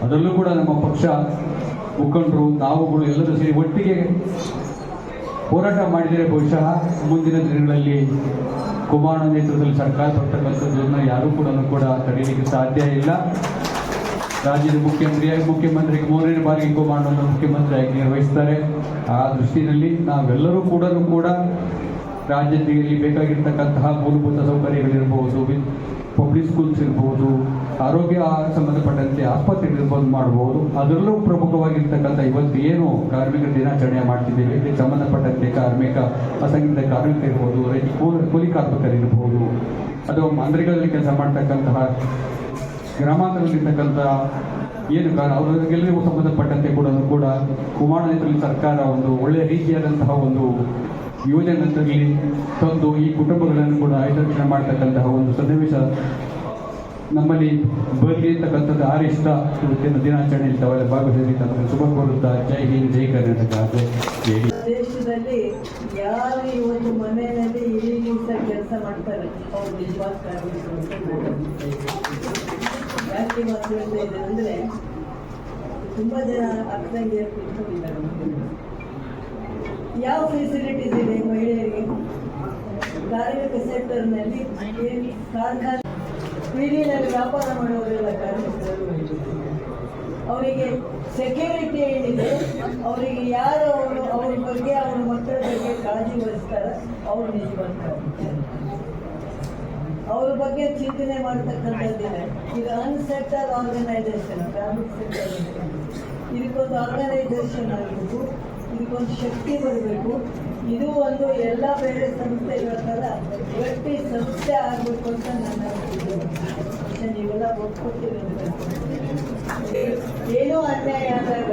ಅದರಲ್ಲೂ ಕೂಡ ನಮ್ಮ ಪಕ್ಷ ಮುಖಂಡರು ನಾವುಗಳು ಎಲ್ಲರೂ ಸೇರಿ ಒಟ್ಟಿಗೆ ಹೋರಾಟ ಮಾಡಿದರೆ ಬಹುಶಃ ಮುಂದಿನ ದಿನಗಳಲ್ಲಿ ಕುಮಾರಣ್ಣ ನೇತೃತ್ವದಲ್ಲಿ ಸರ್ಕಾರ ಬರ್ತಕ್ಕಂಥದ್ದನ್ನು ಯಾರೂ ಕೂಡ ತಡೆಯಲಿಕ್ಕೆ ಸಾಧ್ಯ ಇಲ್ಲ. ರಾಜ್ಯದ ಮುಖ್ಯಮಂತ್ರಿಗೆ 3ನೇ ಬಾರಿಗೆ ಕುಮಾರಣ್ಣನ ಮುಖ್ಯಮಂತ್ರಿಯಾಗಿ ನಿರ್ವಹಿಸ್ತಾರೆ. ಆ ದೃಷ್ಟಿಯಲ್ಲಿ ನಾವೆಲ್ಲರೂ ಕೂಡ ರಾಜ್ಯದಲ್ಲಿ ಬೇಕಾಗಿರ್ತಕ್ಕಂತಹ ಮೂಲಭೂತ ಸೌಕರ್ಯಗಳಿರ್ಬೋದು, ಪಬ್ಲಿಕ್ ಸ್ಕೂಲ್ಸ್ ಇರ್ಬೋದು, ಆರೋಗ್ಯ ಸಂಬಂಧಪಟ್ಟಂತೆ ಆಸ್ಪತ್ರೆಗಳಿರ್ಬೋದು ಮಾಡಬಹುದು. ಅದರಲ್ಲೂ ಪ್ರಮುಖವಾಗಿರ್ತಕ್ಕಂಥ ಇವತ್ತು ಏನು ಕಾರ್ಮಿಕ ದಿನಾಚರಣೆ ಮಾಡ್ತಿದ್ದೇವೆ, ಇದಕ್ಕೆ ಸಂಬಂಧಪಟ್ಟಂತೆ ಅಸಂಘಟಿತ ಕಾರ್ಮಿಕ ಇರ್ಬೋದು, ಕೂಲಿ ಕಾರ್ಮಿಕರಿರ್ಬೋದು, ಅಥವಾ ಮಂದಿರಗಳಲ್ಲಿ ಕೆಲಸ ಮಾಡ್ತಕ್ಕಂತಹ ಗ್ರಾಮಾಂತರದಲ್ಲಿರ್ತಕ್ಕಂಥ ಏನು ಅವರಿಗೆಲ್ಲರಿಗೂ ಸಂಬಂಧಪಟ್ಟಂತೆ ಕೂಡ ಕುಮಾರಣ್ಣ ನೇತೃತ್ವದ ಸರ್ಕಾರ ಒಂದು ಒಳ್ಳೆಯ ರೀತಿಯಾದಂತಹ ಒಂದು ಯೋಜನೆ ತಂದು ಈ ಕುಟುಂಬಗಳನ್ನು ಕೂಡ ಹಿತರಕ್ಷಣೆ ಮಾಡ್ತಕ್ಕಂತಹ ಒಂದು ಸನ್ನಿವೇಶ ನಮ್ಮಲ್ಲಿ ಬರಲಿ ಅಂತಕ್ಕಂಥದ್ದು ಆರಿಷ್ಟ ಇವತ್ತಿನ ದಿನಾಚರಣೆಯಲ್ಲಿ ತಾವೆಲ್ಲ ಭಾಗವಹಿಸಲಿಕ್ಕೆ ಶುಭ ಕೋರುತ್ತಾ ಜೈ ಹಿಂದ್, ಜೈ ಕರ್ನಾಟಕ. ದೇಶದಲ್ಲಿ ಯಾರು ಇವತ್ತು ಮನೆಯಲ್ಲಿ ಇಡೀ ದಿವಸ ಕೆಲಸ ಮಾಡ್ತಾರೆ ಅವ್ರು ನಿಜವಾದ ಕಾರ್ಮಿಕರು. ಯಾಕೆ ಮಾತಾಡ್ತಾ ಇದ್ದಾರೆ ಅಂದರೆ ತುಂಬ ಜನ ಅರ್ಥಂಗಿಯರು ತಿಳ್ಕೊಂಡಿದ್ದಾರೆ. ಯಾವ ಫೆಸಿಲಿಟೀಸ್ ಇದೆ ಮಹಿಳೆಯರಿಗೆ ಕಾರ್ಮಿಕ ಸೆಕ್ಟರ್ನಲ್ಲಿ? ಕಾರ್ಖಾನೆ ಬೀದಿಯಲ್ಲಿ ವ್ಯಾಪಾರ ಮಾಡುವವರೆಲ್ಲ ಕಾರ್ಮಿಕರು. ಅವರಿಗೆ ಸೆಕ್ಯೂರಿಟಿ ಏನಿದೆ, ಅವರಿಗೆ ಯಾರು ಅವ್ರ ಬಗ್ಗೆ ಅವ್ರ ಮಕ್ಕಳ ಬಗ್ಗೆ ಕಾಳಜಿ ವಹಿಸ್ತಾರೆ ಅವರು ನಿಜವಾಗ್ತಾರೆ. ಅವ್ರ ಬಗ್ಗೆ ಚಿಂತನೆ ಮಾಡ್ತಕ್ಕಂಥದ್ದಿದೆ. ಇದು ಅನ್ಸೆಕ್ಟರ್ ಆರ್ಗನೈಸೇಷನ್, ಕಾರ್ಮಿಕ ಸೆಕ್ಟರ್ ಇದಕ್ಕೊಂದು ಆರ್ಗನೈಸೇಷನ್ ಆಗಬೇಕು, ಇದಕ್ಕೊಂದು ಶಕ್ತಿ ಬರಬೇಕು. ಇದು ಒಂದು ಎಲ್ಲ ಬೇರೆ ಸಂಸ್ಥೆಗಳ ಥರ ಗಟ್ಟಿ ಸಂಸ್ಥೆ ಆಗಬೇಕು ಅಂತ ನನ್ನ ನೀವೆಲ್ಲ ಒಪ್ಕೊಡ್ತೀವಿ ಅಂತ. ಏನೋ ಅನ್ಯಾಯ ಆದಾಗ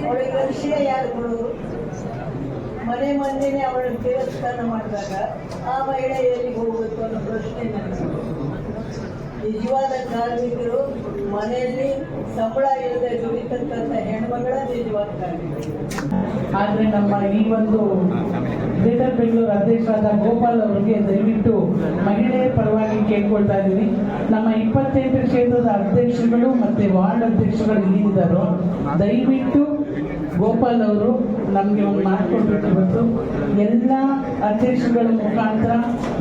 ಅವಳಿಗೆ ವಿಷಯ ಯಾರು ಕೊಡೋರು? ಮನೆಯೇ ಅವಳ ದೇವಸ್ಥಾನ ಮಾಡಿದಾಗ ಆ ಮಹಿಳೆ ಎಲ್ಲಿಗೆ ಹೋಗಬೇಕು ಅನ್ನೋ ಪ್ರಶ್ನೆ ನನಗೆ. ನಿಜವಾದ ಕಾರ್ಮಿಕರು ಮನೆಯಲ್ಲಿ ಸಂಬಳ ಇಲ್ಲದೆ ದುಡಿತಕ್ಕಂಥ ಹೆಣ್ಮಗಳ ನಿಜವಾದ ಕಾರ್ಮಿಕರು. ಆದರೆ ನಮ್ಮ ಈ ಒಂದು ಗ್ರೇಟರ್ ಬೆಂಗಳೂರು ಅಧ್ಯಕ್ಷರಾದ ಗೋಪಾಲ್ ಅವರಿಗೆ ದಯವಿಟ್ಟು ಮಹಿಳೆಯರ ಪರವಾಗಿ ಕೇಳ್ಕೊಳ್ತಾ ಇದ್ದೀವಿ. ನಮ್ಮ 28 ಕ್ಷೇತ್ರದ ಅಧ್ಯಕ್ಷರುಗಳು ಮತ್ತು ವಾರ್ಡ್ ಅಧ್ಯಕ್ಷರುಗಳು ಇಲ್ಲಿದ್ದಾರೋ ದಯವಿಟ್ಟು ಗೋಪಾಲ್ ಅವರು ನಮಗೆ ಒಂದು ಮಾಡಿಕೊಡ್ಬೇಕು. ಇವತ್ತು ಎಲ್ಲ ಅಧ್ಯಕ್ಷರುಗಳ ಮುಖಾಂತರ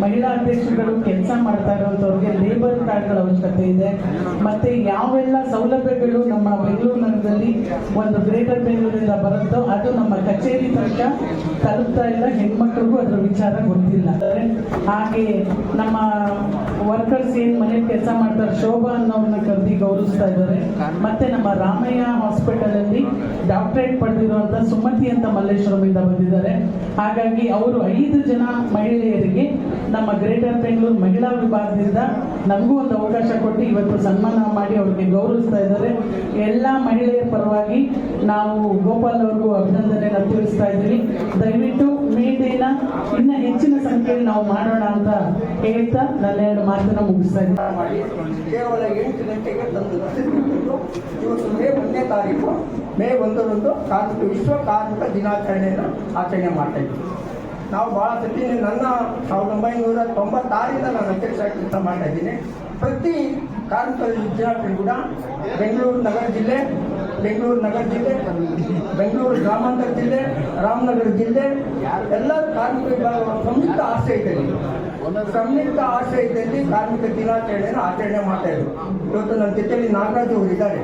ಮಹಿಳಾ ಅಧ್ಯಕ್ಷರುಗಳು ಕೆಲಸ ಮಾಡ್ತಾ ಇರುವಂಥವ್ರಿಗೆ ಲೇಬರ್ ಕಾರ್ಡ್ಗಳ ಅವಶ್ಯಕತೆ ಇದೆ. ಮತ್ತು ಯಾವೆಲ್ಲ ಸೌಲಭ್ಯಗಳು ನಮ್ಮ ಬೆಂಗಳೂರು ನಗರದಲ್ಲಿ ಒಂದು ಗ್ರೇಟರ್ ಬೆಂಗಳೂರಿಂದ ಬರುತ್ತೋ ಅದು ನಮ್ಮ ಕಚೇರಿ ತನಕ ತಲುಪ್ತಾ ಇಲ್ಲ. ಹೆಣ್ಮಕ್ಳಿಗೂ ಅದರ ವಿಚಾರ ಗೊತ್ತಿಲ್ಲ. ಹಾಗೆ ನಮ್ಮ ವರ್ಕರ್ಸ್ ಏನು ಮನೇಲಿ ಕೆಲಸ ಮಾಡ್ತಾರೆ ಶೋಭಾ ಅನ್ನೋರನ್ನ ಕರೆದಿ ಗೌರವಿಸ್ತಾ ಇದ್ದಾರೆ. ಮತ್ತು ನಮ್ಮ ರಾಮಯ್ಯ ಹಾಸ್ಪಿಟಲಲ್ಲಿ ಡಾಕ್ಟರೇಟ್ ಪಡೆದಿರುವಂಥ ಸುಮತಿ ಅಂತ ಮಲ್ಲೇಶ್ವರಮಿಂದ ಬಂದಿದ್ದಾರೆ. ಹಾಗಾಗಿ ಅವರು 5 ಜನ ಮಹಿಳೆಯರಿಗೆ ನಮ್ಮ ಗ್ರೇಟರ್ ಬೆಂಗಳೂರು ಮಹಿಳಾ ವಿಭಾಗದಿಂದ ನಮಗೂ ಒಂದು ಅವಕಾಶ ಕೊಟ್ಟು ಇವತ್ತು ಸನ್ಮಾನ ಮಾಡಿ ಅವ್ರಿಗೆ ಗೌರವಿಸ್ತಾ ಇದ್ದಾರೆ. ಎಲ್ಲ ಮಹಿಳೆಯರ ಪರವಾಗಿ ನಾವು ಗೋಪಾಲ್ ಅವ್ರಿಗೂ ಅಭಿನಂದನೆಯನ್ನು ತಿಳಿಸ್ತಾ ಇದ್ದೀವಿ. ದಯವಿಟ್ಟು ಮೇಡೇನ ಇನ್ನು ಹೆಚ್ಚಿನ ಸಂಖ್ಯೆಯಲ್ಲಿ ನಾವು ಮಾಡೋಣ ಅಂತ ಹೇಳ್ತಾ ನನ್ನ 2 ಮಾತನ್ನು ಮುಗಿಸ್ತಾ ಇದ್ದೀನಿ. ಕೇವಲ 8 ಗಂಟೆಗೆ ತಂದು ಇವತ್ತು ಮೇ 1ನೇ ತಾರೀಕು ಮೇ 1ರಂದು ವಿಶ್ವ ಕಾರ್ಮಿಕ ದಿನಾಚರಣೆಯನ್ನು ಆಚರಣೆ ಮಾಡ್ತಾ ಇದ್ದೀವಿ. ನಾವು ಭಾಳ ಸತಿ ನನ್ನ 1996ರಿಂದ ನಾನು ಅಧ್ಯಕ್ಷರಾಗಿ ಕೆಲಸ ಮಾಡ್ತಾ ಇದ್ದೀನಿ. ಪ್ರತಿ ಕಾರ್ಮಿಕ ವಿದ್ಯಾರ್ಥಿ ಕೂಡ ಬೆಂಗಳೂರು ನಗರ ಜಿಲ್ಲೆ, ಬೆಂಗಳೂರು ಗ್ರಾಮಾಂತರ ಜಿಲ್ಲೆ, ರಾಮನಗರ ಜಿಲ್ಲೆ ಎಲ್ಲ ಕಾರ್ಮಿಕ ವಿಭಾಗ ಸಂಯುಕ್ತ ಆಶ್ರಯದಲ್ಲಿ ಕಾರ್ಮಿಕ ದಿನಾಚರಣೆಯನ್ನು ಆಚರಣೆ ಮಾಡ್ತಾ ಇದ್ರು. ಇವತ್ತು ನನ್ನ ಜೊತೆಯಲ್ಲಿ ನಾಗರಾಜ್ ಅವರು ಇದ್ದಾರೆ,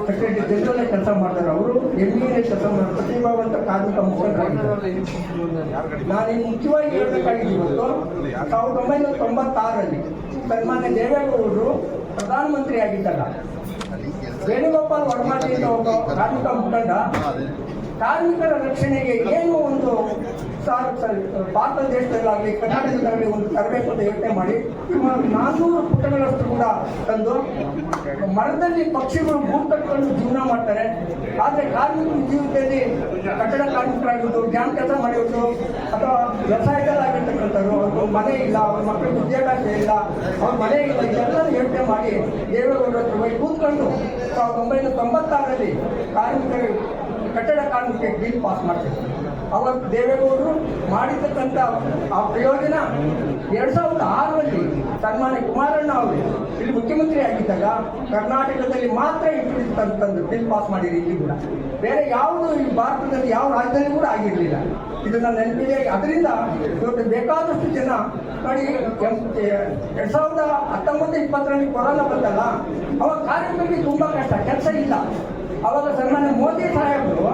ಸೆಕ್ರೆಟರಿ ಜನರಲ್ ಕೆಲಸ ಮಾಡ್ತಾರೆ. ಅವರು MBA ಕೆಲಸ ಮಾಡ್ತಾರೆ, ಪ್ರತಿಭಾವಂತ ಕಾರ್ಮಿಕ ಮುಖಂಡರಾಗಿದ್ದಾರೆ. ನಾನು ಮುಖ್ಯವಾಗಿ ಹೇಳಬೇಕಾಗಿದ್ದು ಇವತ್ತು 1996ರಲ್ಲಿ ಸನ್ಮಾನ್ಯ ದೇವೇಗೌಡರು ಪ್ರಧಾನಮಂತ್ರಿ ಆಗಿದ್ದಾಗ ವೇಣುಗೋಪಾಲ್ ವರ್ಮಾಜಿ ಅಂತ ಒಬ್ಬ ಕಾರ್ಮಿಕ ಮುಖಂಡ ಕಾರ್ಮಿಕರ ರಕ್ಷಣೆಗೆ ಏನು ಒಂದು ಭಾರತ ದೇಶದಲ್ಲಾಗಲಿ ಕರ್ನಾಟಕದಲ್ಲಿ ಒಂದು ತರಬೇಕು ಅಂತ ಯೋಚನೆ ಮಾಡಿ 400 ಪುಟಗಳಷ್ಟು ಕೂಡ ತಂದು ಮರದಲ್ಲಿ ಪಕ್ಷಿಗಳು ಗೂಡು ಕಟ್ಕೊಂಡು ಜೀವನ ಮಾಡ್ತಾರೆ. ಆದರೆ ಕಾರ್ಮಿಕರ ಜೀವಿತದಲ್ಲಿ ಕಟ್ಟಡ ಕಾರ್ಮಿಕರಾಗಿದ್ದು, ಡ್ಯಾಮ್ ಕೆಲಸ ಮಾಡಿರೋದು ಅಥವಾ ವ್ಯವಸಾಯದಲ್ಲಾಗಿರ್ತಕ್ಕಂಥವ್ರು, ಅವ್ರ ಮನೆ ಇಲ್ಲ, ಅವ್ರ ಮಕ್ಕಳಿಗೆ ವಿದ್ಯಾಭ್ಯಾಸ ಇಲ್ಲ, ಅವ್ರ ಮನೆ ಇಲ್ಲ, ಇದೆಲ್ಲರೂ ಯೋಚನೆ ಮಾಡಿ ದೇವೇಗೌಡರ ಹತ್ರ ಹೋಗಿ ಕೂತ್ಕೊಂಡು 1996ರಲ್ಲಿ ಕಾರ್ಮಿಕರ ಕಟ್ಟಡ ಕಾರ್ಮಿಕರಿಗೆ ಬಿಲ್ ಪಾಸ್ ಮಾಡ್ತಿದ್ರು. ಅವಾಗ ದೇವೇಗೌಡರು ಮಾಡಿರ್ತಕ್ಕಂಥ ಆ ಪ್ರಯೋಜನ 2006ರಲ್ಲಿ ಸನ್ಮಾನ್ಯ ಕುಮಾರಣ್ಣ ಅವರು ಇಲ್ಲಿ ಮುಖ್ಯಮಂತ್ರಿ ಆಗಿದ್ದಾಗ ಕರ್ನಾಟಕದಲ್ಲಿ ಮಾತ್ರ ತಂದು ಬಿಲ್ ಪಾಸ್ ಮಾಡಿರಿ. ಇಲ್ಲಿ ಕೂಡ ಬೇರೆ ಯಾವುದು ಈ ಭಾರತದಲ್ಲಿ ಯಾವ ರಾಜ್ಯದಲ್ಲಿ ಕೂಡ ಆಗಿರಲಿಲ್ಲ. ಇದನ್ನ ನೆನಪಿದೆ. ಅದರಿಂದ ಇವತ್ತು ಬೇಕಾದಷ್ಟು ಜನ ನೋಡಿ 2019-20ರಲ್ಲಿ ಕೊರೋನಾ ಬಂದಲ್ಲ, ಅವಾಗ ಕಾರ್ಮಿಕರಿಗೆ ತುಂಬಾ ಕಷ್ಟ, ಕೆಲಸ ಇಲ್ಲ. ಅವಾಗ ಸನ್ಮಾನ್ಯ ಮೋದಿ ಸಾಹೇಬರು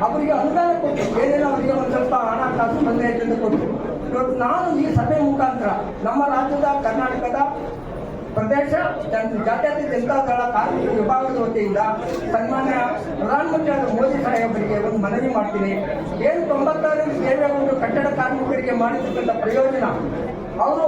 ಅವರಿಗೆ ಅನುದಾನ ಕೊಟ್ಟು ಏನೇನೋ ಅವರಿಗೆ ಒಂದು ಸ್ವಲ್ಪ ಹಣಕಾಸು ತೊಂದರೆ ಅಂತ ಕೊಟ್ಟು ಇವತ್ತು ನಾನು ಈ ಸಭೆ ಮುಖಾಂತರ ನಮ್ಮ ರಾಜ್ಯದ ಕರ್ನಾಟಕದ ಪ್ರದೇಶ ಜಾತ್ಯತೀತ ಜನತಾ ದಳ ಕಾರ್ಮಿಕ ವಿಭಾಗದ ವತಿಯಿಂದ ಸನ್ಮಾನ್ಯ ಪ್ರಧಾನಮಂತ್ರಿಯಾದ ಮೋದಿ ಸಾಹೇಬರಿಗೆ ಒಂದು ಮನವಿ ಮಾಡ್ತೀನಿ. ಏನು 96ರಲ್ಲಿ ದೇವೇಗೌಡರು ಕಟ್ಟಡ ಕಾರ್ಮಿಕರಿಗೆ ಮಾಡಿರ್ತಕ್ಕಂಥ ಪ್ರಯೋಜನ, ಅವರು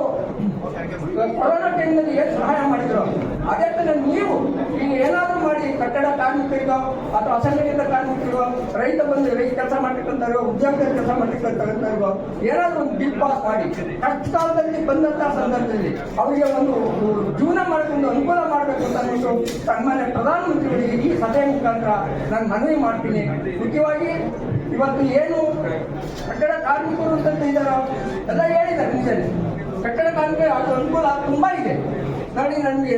ಕೊರೋನಾ ಟೈಮ್ನಲ್ಲಿ ಏನು ಸಹಾಯ ಮಾಡಿದ್ರು, ಅದೇ ತರ ನೀವು ಈಗ ಏನಾದರೂ ಮಾಡಿ ಕಟ್ಟಡ ಕಾರ್ಮಿಕರಿಗೋ ಅಥವಾ ಅಸಂಘಟಿತ ಕಾರ್ಮಿಕರಿಗೋ, ರೈತ ಬಂದು ರೈತ ಕೆಲಸ ಮಾಡ್ತಕ್ಕಂಥವ್ರಿಗೋ, ಉದ್ಯೋಗದಲ್ಲಿ ಕೆಲಸ ಮಾಡ್ತಕ್ಕಂಥವ್ರಿಗೋ ಏನಾದರೂ ಒಂದು ಬಿಲ್ ಪಾಸ್ ಮಾಡಿ ಕಷ್ಟ ಕಾಲದಲ್ಲಿ ಬಂದಂತಹ ಸಂದರ್ಭದಲ್ಲಿ ಅವರಿಗೆ ಒಂದು ಜೀವನ ಮಾಡಿಕೊಂಡು ಅನುಕೂಲ ಮಾಡಬೇಕು ಅಂತ ಅಂದ್ಬಿಟ್ಟು ಸನ್ಮಾನ್ಯ ಪ್ರಧಾನಮಂತ್ರಿಗಳಿಗೆ ಈ ಸಭೆ ಮುಖಾಂತರ ನಾನು ಮನವಿ ಮಾಡ್ತೀನಿ. ಮುಖ್ಯವಾಗಿ ಇವತ್ತು ಏನು ಕಟ್ಟಡ ಕಾರ್ಮಿಕರು ಅಂತ ಇದ್ದಾರೋ ಎಲ್ಲ ಹೇಳಿದ್ದಾರೆ ನಿಜನೇ. ಕಟ್ಟಡ ಕಾರ್ಮಿಕರು ಅದು ಅನುಕೂಲ ತುಂಬಾ ಇದೆ. ನೋಡಿ, ನನಗೆ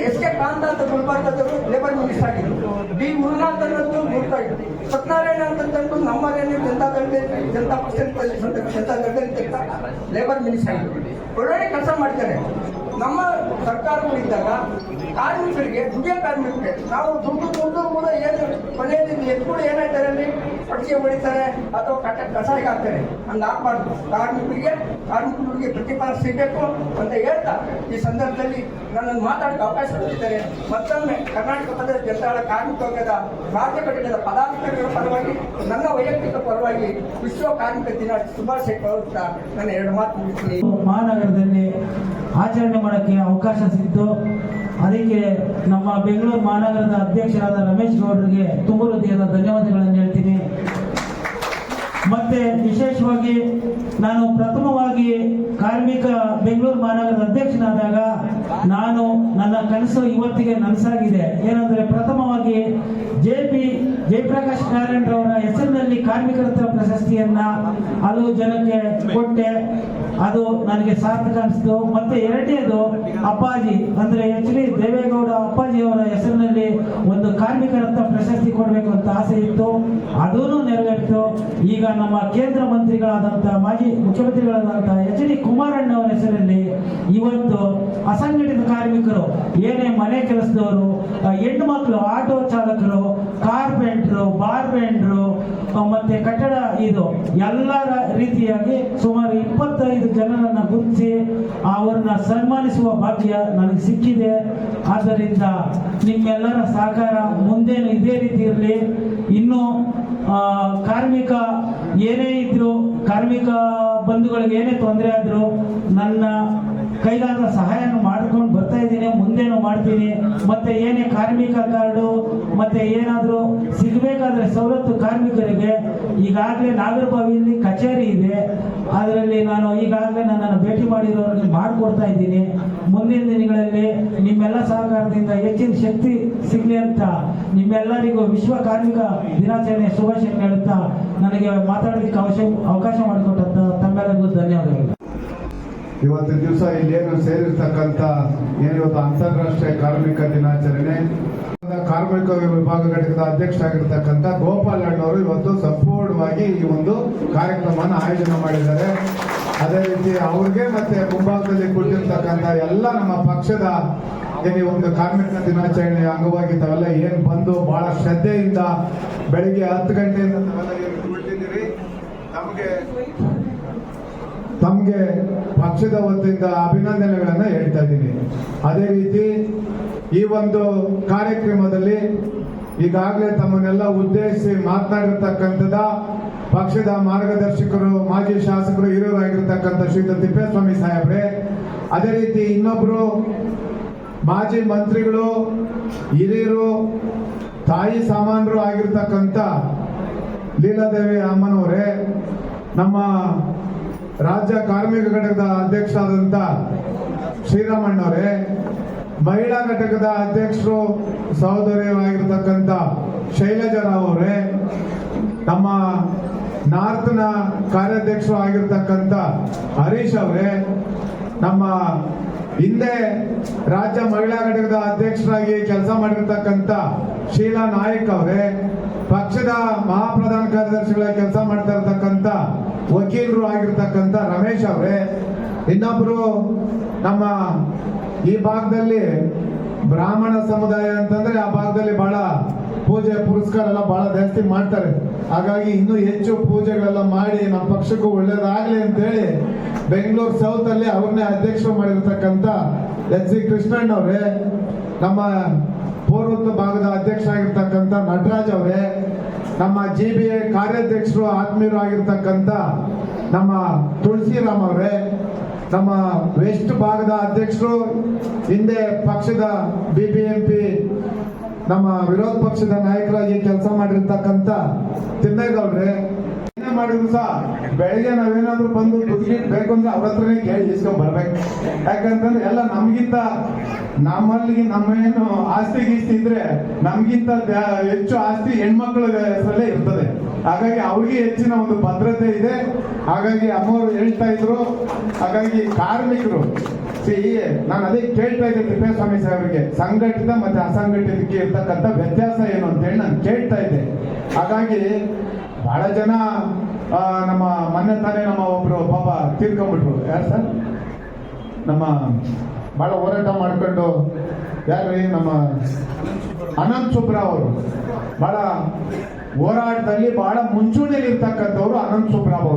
ಎಸ್ ಕೆ ಕಾಂತ ಅಂತ ಗುಲ್ಬರ್ಗದವರು ಲೇಬರ್ ಮಿನಿಸ್ಟರ್ ಆಗಿದ್ರು, ಡಿ ಗುರುನಾಥ್ ಅನ್ನೋದು ಗುರುತಾಗಿತ್ತು, ಸತ್ಯನಾರಾಯಣ ಅಂತಂದು ನಮ್ಮ ಜನತಾ ದಳದಲ್ಲಿ ಲೇಬರ್ ಮಿನಿಸ್ಟರ್ ಆಗಿದ್ರು. ಒಳ್ಳೊಳ್ಳೆ ಕೆಲಸ ಮಾಡ್ತಾರೆ. ನಮ್ಮ ಸರ್ಕಾರಗಳಿದ್ದಾಗ ಕಾರ್ಮಿಕರಿಗೆ, ದುಡಿಯೋ ಕಾರ್ಮಿಕರಿಗೆ ನಾವು ದುಡ್ಡು ಕೂಡ ಏನು ಕೊನೆಯಲ್ಲಿ ಎತ್ಕೊಂಡು ಏನಾಗ್ತಾರೆ ಅಲ್ಲಿ ಪಡಿಗೆ ಹೊಡಿತಾರೆ ಅಥವಾ ಕಸಾಯಿಗೆ ಹಾಕ್ತಾರೆ. ಹಂಗೆ ಹಾಕ್ಬಾರ್ದು. ಕಾರ್ಮಿಕರಿಗೆ ಪ್ರತಿಫಲ ಸಿಗಬೇಕು ಅಂತ ಹೇಳ್ತಾ ಈ ಸಂದರ್ಭದಲ್ಲಿ ನನ್ನನ್ನು ಮಾತಾಡೋಕ್ಕೆ ಅವಕಾಶ ಕೊಟ್ಟಿದ್ದಾರೆ. ಮತ್ತೊಮ್ಮೆ ಕರ್ನಾಟಕ ಪ್ರದೇಶ ಜನತಾದಳ ಕಾರ್ಮಿಕ ವರ್ಗದ ರಾಜ್ಯ ಘಟಕದ ಪದಾಧಿಕಾರಿಗಳ ಪರವಾಗಿ, ನನ್ನ ವೈಯಕ್ತಿಕ ಪರವಾಗಿ ವಿಶ್ವ ಕಾರ್ಮಿಕ ದಿನ ಶುಭಾಶಯ ಕೋರುತ್ತಾ ನನ್ನ 2 ಮಾತು ಮುಗಿಸ್ತೀನಿ. ಮಹಾನಗರದಲ್ಲಿ ಆಚರಣೆ ಮಾಡೋಕ್ಕೆ ಅವಕಾಶ ಸಿಕ್ತು. ಅದಕ್ಕೆ ನಮ್ಮ ಬೆಂಗಳೂರು ಮಹಾನಗರದ ಅಧ್ಯಕ್ಷರಾದ ರಮೇಶ್ ಗೌಡರಿಗೆ ತುಂಬ ಹೃದಯದ ಧನ್ಯವಾದಗಳನ್ನು ಹೇಳ್ತೀನಿ. ಮತ್ತೆ ವಿಶೇಷವಾಗಿ ನಾನು ಪ್ರಥಮವಾಗಿ ಬೆಂಗಳೂರು ಮಹಾನಗರದ ಅಧ್ಯಕ್ಷನಾದಾಗ ನನ್ನ ಕನಸು ಇವತ್ತಿಗೆ ನನಸಾಗಿದೆ. ಏನಂದ್ರೆ ಪ್ರಥಮವಾಗಿ ಜಯಪ್ರಕಾಶ್ ನಾರಾಯಣರವರ ಹೆಸರಿನಲ್ಲಿ ಕಾರ್ಮಿಕ ರತ್ನ ಪ್ರಶಸ್ತಿಯನ್ನ ಹಲವು ಜನಕ್ಕೆ ಕೊಟ್ಟೆ. ಅದು ನನಗೆ ಸಾರ್ಥಕ ಅನಿಸ್ತು. ಮತ್ತೆ ಎರಡನೇದು ಅಪ್ಪಾಜಿ ಅಂದ್ರೆ ಎಚ್ ಡಿ ದೇವೇಗೌಡ ಅಪ್ಪಾಜಿ ಅವರ ಹೆಸರಿನಲ್ಲಿ ಒಂದು ಕಾರ್ಮಿಕ ರತ್ನ ಪ್ರಶಸ್ತಿ ಕೊಡಬೇಕು ಅಂತ ಆಸೆ ಇತ್ತು. ಅದೂ ನೆರವೇರಿತು. ಈಗ ನಮ್ಮ ಕೇಂದ್ರ ಮಂತ್ರಿಗಳಾದಂತಹ ಮಾಜಿ ಮುಖ್ಯಮಂತ್ರಿಗಳಾದಂತಹ ಎಚ್ ಡಿ ಕುಮಾರಣ್ಣ ಅವರ ಹೆಸರಲ್ಲಿ ಇವತ್ತು ಅಸಂಘಟಿತ ಕಾರ್ಮಿಕರು, ಏನೇ ಮನೆ ಕೆಲಸದವರು, ಹೆಣ್ಣು ಮಕ್ಕಳು, ಆಟೋ ಚಾಲಕರು, ಕಾರ್ಪೆಂಟ್ರು, ಬಾರ್ಬೆಂಡ್ರು, ಮತ್ತೆ ಕಟ್ಟಡ ಇದು ಎಲ್ಲ ರೀತಿಯಾಗಿ ಸುಮಾರು 25 ಜನರನ್ನ ಗುರುತಿಸಿ ಅವರನ್ನ ಸನ್ಮಾನಿಸುವ ಭಾಗ್ಯ ನನಗೆ ಸಿಕ್ಕಿದೆ. ಆದ್ದರಿಂದ ನಿಮ್ಮೆಲ್ಲರ ಸಹಕಾರ ಮುಂದೇನು ಇದೇ ರೀತಿ ಇರಲಿ. ಇನ್ನು ಕಾರ್ಮಿಕ ಏನೇ ಇದ್ರು, ಕಾರ್ಮಿಕ ಬಂಧುಗಳಿಗೆ ಏನೇ ತೊಂದರೆ ಆದರೂ ನನ್ನ ಕೈಲಾದ ಸಹಾಯ ಮಾಡ್ಕೊಂಡು ಬರ್ತಾ ಇದ್ದೀನಿ, ಮುಂದೇನು ಮಾಡ್ತೀನಿ. ಮತ್ತೆ ಏನೇ ಕಾರ್ಮಿಕ ಕಾರ್ಡು ಮತ್ತೆ ಏನಾದರೂ ಸಿಗಬೇಕಾದ್ರೆ ಸವಲತ್ತು ಕಾರ್ಮಿಕರಿಗೆ ಈಗಾಗಲೇ ನಾಗರಬಾವಿಯಲ್ಲಿ ಕಚೇರಿ ಇದೆ. ಅದರಲ್ಲಿ ನಾನು ಈಗಾಗಲೇ ನನ್ನನ್ನು ಭೇಟಿ ಮಾಡಿರೋರಿಗೆ ಮಾಡಿಕೊಡ್ತಾ ಇದ್ದೀನಿ. ಮುಂದಿನ ದಿನಗಳಲ್ಲಿ ನಿಮ್ಮೆಲ್ಲ ಸಹಕಾರದಿಂದ ಹೆಚ್ಚಿನ ಶಕ್ತಿ ಸಿಗಲಿ ಅಂತ ನಿಮ್ಮೆಲ್ಲರಿಗೂ ವಿಶ್ವ ಕಾರ್ಮಿಕ ದಿನಾಚರಣೆ ಶುಭಾಶಯ ಹೇಳುತ್ತಾ ನನಗೆ ಮಾತಾಡೋದಕ್ಕೆ ಅವಕಾಶ ಮಾಡಿಕೊಟ್ಟಂತ ತಮ್ಮೆಲ್ಲರಿಗೂ ಧನ್ಯವಾದಗಳು. ಇವತ್ತಿನ ದಿವಸ ಇಲ್ಲೇನು ಸೇರಿರ್ತಕ್ಕಂಥ ಏನಿವತ್ತು ಅಂತಾರಾಷ್ಟ್ರೀಯ ಕಾರ್ಮಿಕ ದಿನಾಚರಣೆ, ಕಾರ್ಮಿಕ ವಿಭಾಗ ಘಟಕದ ಅಧ್ಯಕ್ಷರಾಗಿರ್ತಕ್ಕಂಥ ಗೋಪಾಲ್ ಅಣ್ಣವರು ಇವತ್ತು ಸಂಪೂರ್ಣವಾಗಿ ಈ ಒಂದು ಕಾರ್ಯಕ್ರಮವನ್ನು ಆಯೋಜನೆ ಮಾಡಿದ್ದಾರೆ. ಅದೇ ರೀತಿ ಅವ್ರಿಗೆ ಮತ್ತೆ ಮುಂಭಾಗದಲ್ಲಿ ಕೂತಿರ್ತಕ್ಕಂಥ ಎಲ್ಲ ನಮ್ಮ ಪಕ್ಷದ ಈ ಒಂದು ಕಾರ್ಮಿಕ ದಿನಾಚರಣೆ ಅಂಗವಾಗಿ ತಾವೆಲ್ಲ ಏನ್ ಬಂದು ಬಹಳ ಶ್ರದ್ಧೆಯಿಂದ ಬೆಳಿಗ್ಗೆ 10 ಗಂಟೆಯಿಂದ ತಾವೆಲ್ಲ ಏನು ಕೂತಿದ್ದೀರಿ, ತಮಗೆ ಪಕ್ಷದ ವತಿಯಿಂದ ಅಭಿನಂದನೆಗಳನ್ನ ಹೇಳ್ತಾ ಇದ್ದೀನಿ. ಅದೇ ರೀತಿ ಈ ಒಂದು ಕಾರ್ಯಕ್ರಮದಲ್ಲಿ ಈಗಾಗಲೇ ತಮ್ಮನ್ನೆಲ್ಲ ಉದ್ದೇಶಿಸಿ ಮಾತನಾಡಿರ್ತಕ್ಕಂಥದ ಪಕ್ಷದ ಮಾರ್ಗದರ್ಶಕರು, ಮಾಜಿ ಶಾಸಕರು, ಹಿರಿಯರಾಗಿರ್ತಕ್ಕಂಥ ಶ್ರೀಯುತ ತಿಪ್ಪೇಸ್ವಾಮಿ ಸಾಹೇಬ್ರೆ, ಅದೇ ರೀತಿ ಇನ್ನೊಬ್ರು ಮಾಜಿ ಮಂತ್ರಿಗಳು, ಹಿರಿಯರು, ತಾಯಿ ಸಾಮಾನ್ಯರು ಆಗಿರ್ತಕ್ಕಂಥ ಲೀಲಾದೇವಿ ಅಮ್ಮನವರೇ, ನಮ್ಮ ರಾಜ್ಯ ಕಾರ್ಮಿಕ ಘಟಕದ ಅಧ್ಯಕ್ಷರಾದಂಥ ಶ್ರೀರಾಮಣ್ಣವರೇ, ಮಹಿಳಾ ಘಟಕದ ಅಧ್ಯಕ್ಷರು ಸಹೋದರಿಯಾಗಿರ್ತಕ್ಕಂಥ ಶೈಲಜಾರಾವ್ ಅವರೇ, ನಮ್ಮ ನಾರ್ತ್ನ ಕಾರ್ಯಾಧ್ಯಕ್ಷರು ಆಗಿರ್ತಕ್ಕಂಥ ಹರೀಶ್ ಅವರೇ, ನಮ್ಮ ಹಿಂದೆ ರಾಜ್ಯ ಮಹಿಳಾ ಘಟಕದ ಅಧ್ಯಕ್ಷರಾಗಿ ಕೆಲಸ ಮಾಡಿರ್ತಕ್ಕಂಥ ಶೀಲಾ ನಾಯಕ್ ಅವರೇ, ಪಕ್ಷದ ಮಹಾಪ್ರಧಾನ ಕಾರ್ಯದರ್ಶಿಗಳ ಕೆಲಸ ಮಾಡ್ತಾ ಇರ್ತಕ್ಕಂಥ ವಕೀಲರು ಆಗಿರ್ತಕ್ಕಂಥ ರಮೇಶ್ ಅವರೇ, ಇನ್ನೊಬ್ರು ನಮ್ಮ ಈ ಭಾಗದಲ್ಲಿ ಬ್ರಾಹ್ಮಣ ಸಮುದಾಯ ಅಂತಂದ್ರೆ ಆ ಭಾಗದಲ್ಲಿ ಬಹಳ ಪೂಜೆ ಪುರಸ್ಕಾರ ಎಲ್ಲ ಬಹಳ ಜಾಸ್ತಿ ಮಾಡ್ತಾರೆ. ಹಾಗಾಗಿ ಇನ್ನೂ ಹೆಚ್ಚು ಪೂಜೆಗಳೆಲ್ಲ ಮಾಡಿ ನಮ್ಮ ಪಕ್ಷಕ್ಕೂ ಒಳ್ಳೇದಾಗ್ಲಿ ಅಂತೇಳಿ ಬೆಂಗಳೂರು ಸೌತ್ ಅಲ್ಲಿ ಅವ್ರನ್ನೇ ಅಧ್ಯಕ್ಷರು ಮಾಡಿರ್ತಕ್ಕಂಥ ಎಚ್ ಸಿ ಕೃಷ್ಣಣ್ಣ ಅವರೇ, ನಮ್ಮ ಪೂರ್ವೋತ್ತರ ಭಾಗದ ಅಧ್ಯಕ್ಷರಾಗಿರ್ತಕ್ಕಂಥ ನಟರಾಜ್ ಅವರೇ, ನಮ್ಮ GBA ಕಾರ್ಯಾಧ್ಯಕ್ಷರು ಆತ್ಮೀಯರು ಆಗಿರ್ತಕ್ಕಂಥ ನಮ್ಮ ತುಳಸಿರಾಮ್ ಅವರೇ, ನಮ್ಮ ವೆಸ್ಟ್ ಭಾಗದ ಅಧ್ಯಕ್ಷರು ಹಿಂದೆ ಪಕ್ಷದ BBMP ನಮ್ಮ ವಿರೋಧ ಪಕ್ಷದ ನಾಯಕರಾಗಿ ಕೆಲಸ ಮಾಡಿರ್ತಕ್ಕಂಥ ತಿಮ್ಮೇಗೌಡ್ರೆ, ಏನೇ ಮಾಡಿದ್ರು ಸಹ ಬೆಳಗ್ಗೆ ನಾವೇನಾದ್ರೂ ಬಂದು ದುಡ್ಡು ಬೇಕು ಅಂದ್ರೆ ಅವ್ರ ಹತ್ರನೇ ಕೇಳಿ ಇಸ್ಕೊಂಡ್ ಬರ್ಬೇಕು. ಯಾಕಂತಂದ್ರೆ ಎಲ್ಲ ನಮ್ಗಿಂತ ನಮ್ಮಲ್ಲಿ ನಮ್ಮೇನು ಆಸ್ತಿ ಗೀಸ್ತಿ ಇದ್ರೆ ನಮ್ಗಿಂತ ಹೆಚ್ಚು ಆಸ್ತಿ ಹೆಣ್ಮಕ್ಳ ಹೆಸರಲ್ಲೇ ಇರ್ತದೆ. ಹಾಗಾಗಿ ಅವ್ರಿಗೆ ಹೆಚ್ಚಿನ ಒಂದು ಭದ್ರತೆ ಇದೆ. ಹಾಗಾಗಿ ಅಮ್ಮವರು ಹೇಳ್ತಾ ಇದ್ರು. ಹಾಗಾಗಿ ಕಾರ್ಮಿಕರು ನಾನು ಅದೇ ಕೇಳ್ತಾ ಇದ್ದೆ ತಿಪ್ಪೇಸ್ವಾಮಿ ಸಾಹೇಬರಿಗೆ, ಸಂಘಟಿತ ಮತ್ತೆ ಅಸಂಘಟಿತಕ್ಕೆ ಇರ್ತಕ್ಕಂಥ ವ್ಯತ್ಯಾಸ ಏನು ಅಂತ ಹೇಳಿ ನಾನು ಕೇಳ್ತಾ ಇದ್ದೆ. ಹಾಗಾಗಿ ಬಹಳ ಜನ ನಮ್ಮ ಮೊನ್ನೆ ತಾನೇ ನಮ್ಮ ಒಬ್ರು ಪಾಪ ತೀರ್ಕೊಂಡ್ಬಿಟ್ರು. ಯಾರು ಸರ್? ನಮ್ಮ ಬಹಳ ಹೋರಾಟ ಮಾಡ್ಕೊಂಡು ಯಾರು ನಮ್ಮ ಅನಂತ್ ಸುಬ್ರಾವ್ ಅವರು ಬಹಳ ಹೋರಾಟದಲ್ಲಿ ಬಹಳ ಮುಂಚೂಣಿಯಲ್ಲಿ ಇರ್ತಕ್ಕಂಥವ್ರು ಅನಂತ್ ಸುಬ್ರಾವ್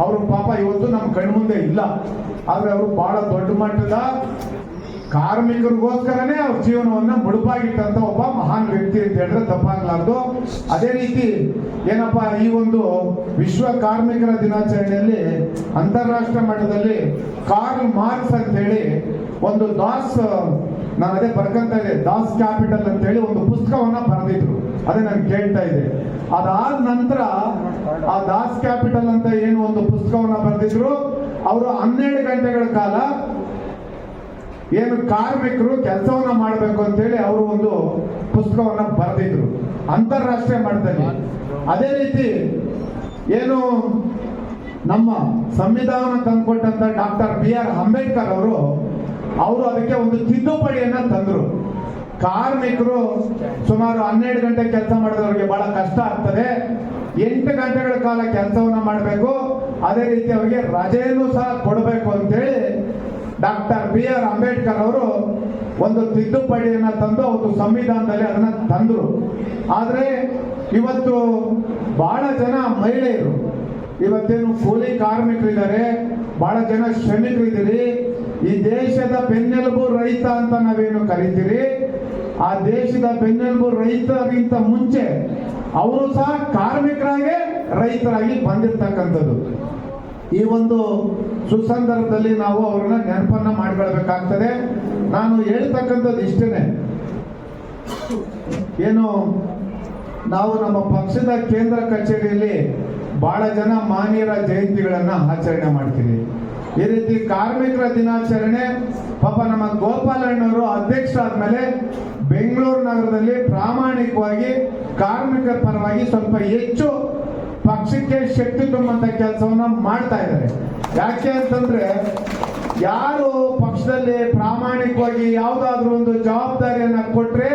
ಅವರು ಪಾಪ ಇವತ್ತು ನಮ್ಮ ಕಣ್ಮುಂದೆ ಇಲ್ಲ. ಆದ್ರೆ ಅವರು ಬಹಳ ದೊಡ್ಡ ಮಟ್ಟದ ಕಾರ್ಮಿಕರಿಗೋಸ್ಕರನೇ ಅವ್ರ ಜೀವನವನ್ನ ಮುಡುಪಾಗಿಟ್ಟಂತ ಒಬ್ಬ ಮಹಾನ್ ವ್ಯಕ್ತಿ ಅಂತ ಹೇಳಿದ್ರೆ ತಪ್ಪಾಗ್ಲಾರ್ದು. ಅದೇ ರೀತಿ ಏನಪ್ಪಾ ಈ ಒಂದು ವಿಶ್ವ ಕಾರ್ಮಿಕರ ದಿನಾಚರಣೆಯಲ್ಲಿ ಅಂತಾರಾಷ್ಟ್ರೀಯ ಮಟ್ಟದಲ್ಲಿ ಕಾರ್ಲ್ ಮಾರ್ಕ್ಸ್ ಅಂತ ಹೇಳಿ ಒಂದು ನಾನು ಅದೇ ಬರ್ಕಂತ ಇದೆ, ದಾಸ್ ಕ್ಯಾಪಿಟಲ್ ಅಂತ ಹೇಳಿ ಒಂದು ಪುಸ್ತಕವನ್ನ ಬರೆದಿದ್ರು. ಅದೇ ನಾನು ಕೇಳ್ತಾ ಇದ್ದೆ. ಅದಾದ ನಂತರ ಆ ದಾಸ್ ಕ್ಯಾಪಿಟಲ್ ಅಂತ ಏನು ಒಂದು ಪುಸ್ತಕವನ್ನ ಬರೆದಿದ್ರು, ಅವರು 12 ಗಂಟೆಗಳ ಕಾಲ ಏನು ಕಾರ್ಮಿಕರು ಕೆಲಸವನ್ನ ಮಾಡಬೇಕು ಅಂತೇಳಿ ಅವರು ಒಂದು ಪುಸ್ತಕವನ್ನ ಬರೆದಿದ್ರು ಅಂತಾರಾಷ್ಟ್ರೀಯ ಮಟ್ಟದಲ್ಲಿ. ಅದೇ ರೀತಿ ಏನು ನಮ್ಮ ಸಂವಿಧಾನ ತಂದುಕೊಟ್ಟಂತ ಡಾಕ್ಟರ್ BR ಅಂಬೇಡ್ಕರ್ ಅವರು ಅದಕ್ಕೆ ಒಂದು ತಿದ್ದುಪಡಿಯನ್ನ ತಂದ್ರು. ಕಾರ್ಮಿಕರು ಸುಮಾರು 12 ಗಂಟೆ ಕೆಲಸ ಮಾಡಿದವರಿಗೆ ಬಹಳ ಕಷ್ಟ ಆಗ್ತದೆ, 8 ಗಂಟೆಗಳ ಕಾಲ ಕೆಲಸವನ್ನ ಮಾಡಬೇಕು, ಅದೇ ರೀತಿ ಅವರಿಗೆ ರಜೆಯನ್ನು ಸಹ ಕೊಡಬೇಕು ಅಂತೇಳಿ ಡಾಕ್ಟರ್ BR ಅಂಬೇಡ್ಕರ್ ಅವರು ಒಂದು ತಿದ್ದುಪಡಿಯನ್ನ ತಂದು ಒಂದು ಸಂವಿಧಾನದಲ್ಲಿ ಅದನ್ನ ತಂದ್ರು. ಆದ್ರೆ ಇವತ್ತು ಬಹಳ ಜನ ಮಹಿಳೆಯರು ಇವತ್ತೇನು ಕೂಲಿ ಕಾರ್ಮಿಕರಿದ್ದಾರೆ, ಬಹಳ ಜನ ಶ್ರಮಿಕರಿದ್ದೀರಿ. ಈ ದೇಶದ ಬೆನ್ನೆಲುಬು ರೈತ ಅಂತ ನಾವೇನು ಕರಿತೀರಿ, ಆ ದೇಶದ ಬೆನ್ನೆಲುಬು ರೈತರಿಗಿಂತ ಮುಂಚೆ ಅವರು ಸಹ ಕಾರ್ಮಿಕರಾಗಿ ರೈತರಾಗಿ ಬಂದಿರ್ತಕ್ಕಂಥದ್ದು. ಈ ಒಂದು ಸುಸಂದರ್ಭದಲ್ಲಿ ನಾವು ಅವ್ರನ್ನ ನೆನಪನ್ನ ಮಾಡ್ಕೊಳ್ಬೇಕಾಗ್ತದೆ. ನಾನು ಹೇಳ್ತಕ್ಕಂಥದ್ದು ಇಷ್ಟೇನೆ, ಏನು ನಾವು ನಮ್ಮ ಪಕ್ಷದ ಕೇಂದ್ರ ಕಚೇರಿಯಲ್ಲಿ ಬಹಳ ಜನ ಮಾನ್ಯರ ಜಯಂತಿಗಳನ್ನ ಆಚರಣೆ ಮಾಡ್ತೀವಿ. ಈ ರೀತಿ ಕಾರ್ಮಿಕರ ದಿನಾಚರಣೆ ಪಾಪ ನಮ್ಮ ಗೋಪಾಲಣ್ಣವರು ಅಧ್ಯಕ್ಷರಾದ್ಮೇಲೆ ಬೆಂಗಳೂರು ನಗರದಲ್ಲಿ ಪ್ರಾಮಾಣಿಕವಾಗಿ ಕಾರ್ಮಿಕರ ಪರವಾಗಿ ಸ್ವಲ್ಪ ಹೆಚ್ಚು ಪಕ್ಷಕ್ಕೆ ಶಕ್ತಿ ತುಂಬುವಂತ ಕೆಲಸವನ್ನ ಮಾಡ್ತಾ ಇದ್ದಾರೆ. ಯಾಕೆ ಅಂತಂದ್ರೆ ಯಾರು ಪಕ್ಷದಲ್ಲಿ ಪ್ರಾಮಾಣಿಕವಾಗಿ ಯಾವುದಾದ್ರೂ ಒಂದು ಜವಾಬ್ದಾರಿಯನ್ನ ಕೊಟ್ರೆ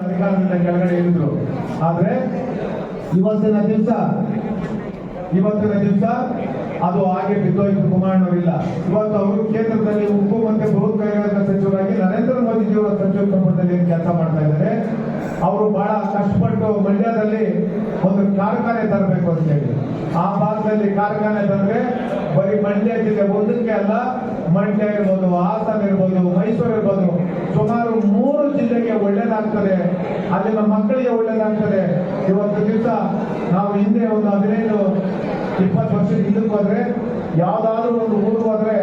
ಅಧಿಕಾರದಿಂದ ಕೆಳಗಡೆ ಇಳಿದ್ರು. ಆದ್ರೆ ಇವತ್ತಿನ ದಿವಸ ಅದು ಹಾಗೆ ಬಿದ್ದೋಯ್ತು. ಕುಮಾರಣ್ಣವರಿಲ್ಲ. ಇವತ್ತು ಅವರು ಕೇಂದ್ರದಲ್ಲಿ ಉಕ್ಕು ಮತ್ತೆ ಬೃಹತ್ ಕೈಗಾರಿಕಾ ಸಚಿವರಾಗಿ ನರೇಂದ್ರ ಮೋದಿಜಿಯವರ ಸಚಿವ ಸಂಪುಟದಲ್ಲಿ ಕೆಲಸ ಮಾಡ್ತಾ ಇದ್ದಾರೆ. ಅವರು ಬಹಳ ಕಷ್ಟಪಟ್ಟು ಮಂಡ್ಯದಲ್ಲಿ ಒಂದು ಕಾರ್ಖಾನೆ ತರಬೇಕು ಅಂತ ಹೇಳಿ ಆ ಭಾಗದಲ್ಲಿ ಕಾರ್ಖಾನೆ ತಂದ್ರೆ ಬರೀ ಮಂಡ್ಯ ಜಿಲ್ಲೆ ಒಂದಕ್ಕೆ ಅಲ್ಲ, ಮಂಡ್ಯ ಇರ್ಬೋದು, ಹಾಸನ ಇರ್ಬೋದು, ಮೈಸೂರು ಇರ್ಬೋದು, ಸುಮಾರು 3 ಜಿಲ್ಲೆಗೆ ಒಳ್ಳೇದಾಗ್ತದೆ, ಅಲ್ಲಿನ ಮಕ್ಕಳಿಗೆ ಒಳ್ಳೇದಾಗ್ತದೆ. ಇವತ್ತು ದಿವಸ ನಾವು ಹಿಂದೆ ಒಂದು 15-20 ವರ್ಷದ ಹಿಂದಕ್ಕೆ ಹೋದ್ರೆ ಯಾವ್ದಾದ್ರು ಒಂದು ಊರು ಹೋದ್ರೆ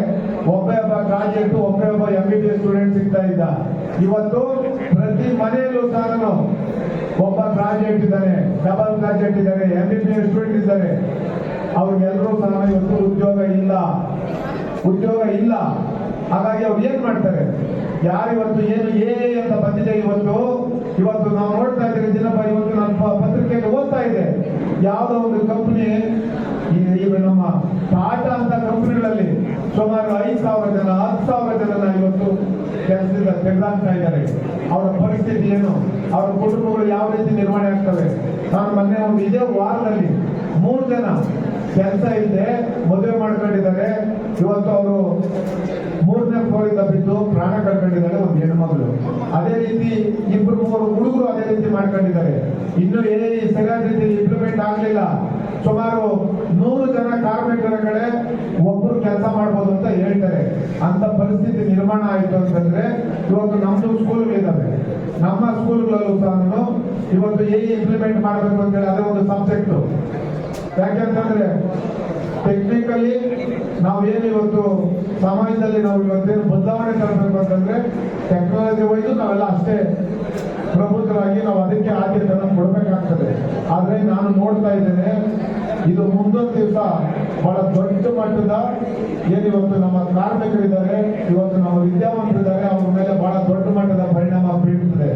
ಒಬ್ಬ ಗ್ರಾಜುಯೇಟ್ ಒಬ್ಬ MBBS ಸ್ಟೂಡೆಂಟ್ ಸಿಗ್ತಾ ಇದ್ದ. ಇವತ್ತು ಪ್ರತಿ ಮನೆಯಲ್ಲೂ ಸಹ ಒಬ್ಬ ಗ್ರಾಜುಯೇಟ್ ಇದ್ದಾನೆ, ಡಬಲ್ ಗ್ರಾಜುಯೇಟ್ ಇದ್ದಾರೆ, MBBS ಸ್ಟೂಡೆಂಟ್ ಇದ್ದಾರೆ. ಅವ್ರಿಗೆಲ್ಲರೂ ಸಹ ಇವತ್ತು ಉದ್ಯೋಗ ಇಲ್ಲ. ಹಾಗಾಗಿ ಅವ್ರು ಏನ್ ಮಾಡ್ತಾರೆ, ಯಾರು ಇವತ್ತು ಏನು ಅಂತ ಬಂದಿದೆ ಇವತ್ತು ನಾವು ನೋಡ್ತಾ ಇದ್ದೀವಿ ದಿನಪ್ಪ. ಇವತ್ತು ನಾನು ಪತ್ರಿಕೆಯಲ್ಲಿ ಓದ್ತಾ ಇದೆ, ಯಾವುದೋ ಒಂದು ಕಂಪನಿ, ಈಗ ನಮ್ಮ ಟಾಟಾ ಅಂತ ಕಂಪನಿಗಳಲ್ಲಿ ಸುಮಾರು 5,000 ಜನ 10,000 ಜನ ಇವತ್ತು ಕೆಲಸದಿಂದ ತೆಗೆದಾಕ್ತಾ ಇದ್ದಾರೆ. ಅವರ ಪರಿಸ್ಥಿತಿ ಏನು, ಅವರ ಕುಟುಂಬಗಳು ಯಾವ ರೀತಿ ನಿರ್ವಹಣೆ ಆಗ್ತವೆ. ನಾನು ಮೊನ್ನೆ ಒಂದು ಇದೇ ವಾರದಲ್ಲಿ 3 ಜನ ಕೆಲಸ ಇಲ್ಲದೆ ಮದುವೆ ಮಾಡ್ಕೊಂಡಿದ್ದಾರೆ. ಇವತ್ತು ಅವರು 3ನೇ ಫ್ಲೋರಿಂದ ಬಿದ್ದು ಪ್ರಾಣ ಕಳ್ಕೊಂಡಿದ್ದಾರೆ ಒಂದು ಹೆಣ್ಮಗಳು. ಅದೇ ರೀತಿ 2-3 ಹುಡುಗರು ಅದೇ ರೀತಿ ಮಾಡ್ಕೊಂಡಿದ್ದಾರೆ. ಇನ್ನು ಸರಿಯಾದ ರೀತಿ ಇಂಪ್ಲಿಮೆಂಟ್ ಆಗಲಿಲ್ಲ. ಸುಮಾರು 100 ಜನ ಕಾರ್ಮಿಕರ ಕಡೆ ಒಬ್ಬರು ಕೆಲಸ ಮಾಡ್ಬೋದು ಅಂತ ಹೇಳ್ತಾರೆ. ಅಂತ ಪರಿಸ್ಥಿತಿ ನಿರ್ಮಾಣ ಆಯಿತು ಅಂತಂದ್ರೆ ಇವತ್ತು ನಮ್ದು ಸ್ಕೂಲ್ಗಳಿದ್ದಾವೆ. ನಮ್ಮ ಸ್ಕೂಲ್ಗಳಲ್ಲೂ ಸಹ ಇವತ್ತು ಇಂಪ್ಲಿಮೆಂಟ್ ಮಾಡಬೇಕು ಅಂತೇಳಿ ಅದೇ ಒಂದು ಸಬ್ಜೆಕ್ಟ್. ಯಾಕೆಂತಂದ್ರೆ ಟೆಕ್ನಿಕಲಿ ನಾವೇನು ಇವತ್ತು ಸಮಾಜದಲ್ಲಿ ನಾವು ಇವತ್ತೇನು ಬದಲಾವಣೆ ತರಬೇಕು ಅಂತಂದ್ರೆ ಟೆಕ್ನಾಲಜಿ ವೈಸು ನಾವೆಲ್ಲ ಅಷ್ಟೇ ಪ್ರಬುದ್ಧರಾಗಿ ನಾವು ಅದಕ್ಕೆ ಆದ್ಯತೆಯನ್ನು ಕೊಡಬೇಕಾಗ್ತದೆ. ಆದ್ರೆ ನಾನು ನೋಡ್ತಾ ಇದ್ದೇನೆ, ಇದು ಮುಂದೊಂದು ದಿವಸ ಬಹಳ ದೊಡ್ಡ ಮಟ್ಟದ ಏನಿವತ್ತು ನಮ್ಮ ಕಾರ್ಮಿಕರಿದ್ದಾರೆ, ಇವತ್ತು ನಮ್ಮ ವಿದ್ಯಾವಂತರಿದ್ದಾರೆ, ಅವ್ರ ಮೇಲೆ ಬಹಳ ದೊಡ್ಡ ಮಟ್ಟದ ಪರಿಣಾಮ ಬೀಳ್ತದೆ.